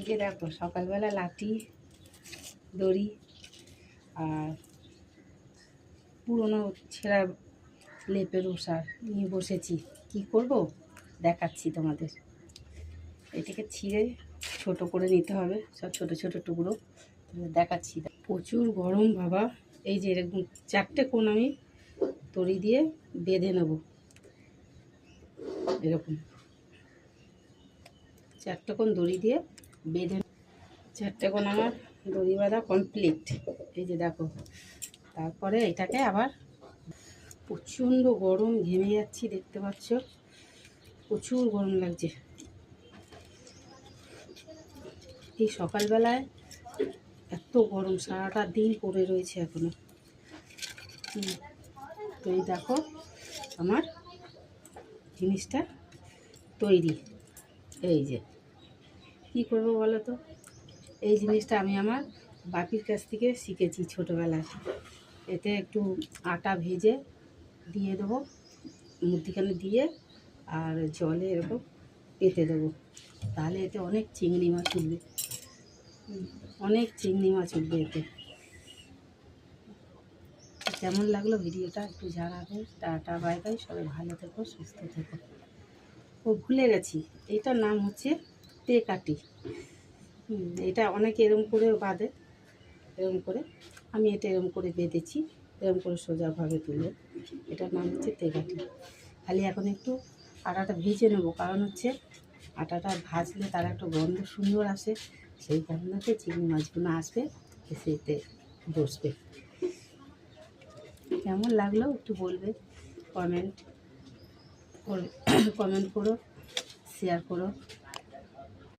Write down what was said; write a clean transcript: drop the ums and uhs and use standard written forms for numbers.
যে দেখো সকালবেলা লাঠি দড়ি আর পুরনো ছেঁড়া লেপের ওষার নিয়ে বসেছি। কি করব দেখাচ্ছি তোমাদের। এটাকে ছিঁড়ে ছোট করে নিতে হবে, সব ছোট ছোট টুকরো দেখাচ্ছি। প্রচুর গরম বাবা। এই যে এরকম 4টে কোণ আমি দড়ি দিয়ে বেঁধে নেব। এরকম 4টে কোণ দড়ি দিয়ে বেঁধে 4টে কোণ আমার দড়ি বাঁধা কমপ্লিট। এই যে দেখো, তারপরে এটাকে আবার প্রচণ্ড গরম, ঘেমে যাচ্ছি দেখতে পাচ্ছ, প্রচুর গরম লাগছে। এই সকালবেলায় এত গরম, সারাটা দিন পড়ে রয়েছে এখনো। তো এই দেখো আমার জিনিসটা তৈরি। এই যে কী করবো বলো তো, এই জিনিসটা আমি আমার বাপির কাছ থেকে শিখেছি ছোটোবেলায়। এতে একটু আটা ভেজে দিয়ে দেবো, মধ্যিখানে দিয়ে আর জলে এরকম পেতে দেবো, তাহলে এতে অনেক চিংড়ি মাছ উঠবে, অনেক চিংড়ি মাছ উঠবে এতে। কেমন লাগলো ভিডিওটা একটু জানাবে। টাটা বাই বাই, সবাই ভালো থেকো, সুস্থ থেকো। ও ভুলে গেছি, এইটার নাম হচ্ছে তেকাটি। এটা অনেকে এরম করে বাঁধে, এরম করে। আমি এটা এরম করে বেঁধেছি, এরম করে সোজাভাবে তুলে। এটার নাম হচ্ছে তেকাটি। খালি এখন একটু আটাটা ভেজে নেবো, কারণ হচ্ছে আটাটা ভাজলে তার একটা গন্ধ সুন্দর আসে, সেই গন্ধতে চিংড়ি মাছগুলো আসবে, এসে এতে বসবে। কেমন লাগলো একটু বলবে, কমেন্ট করো, শেয়ার করো।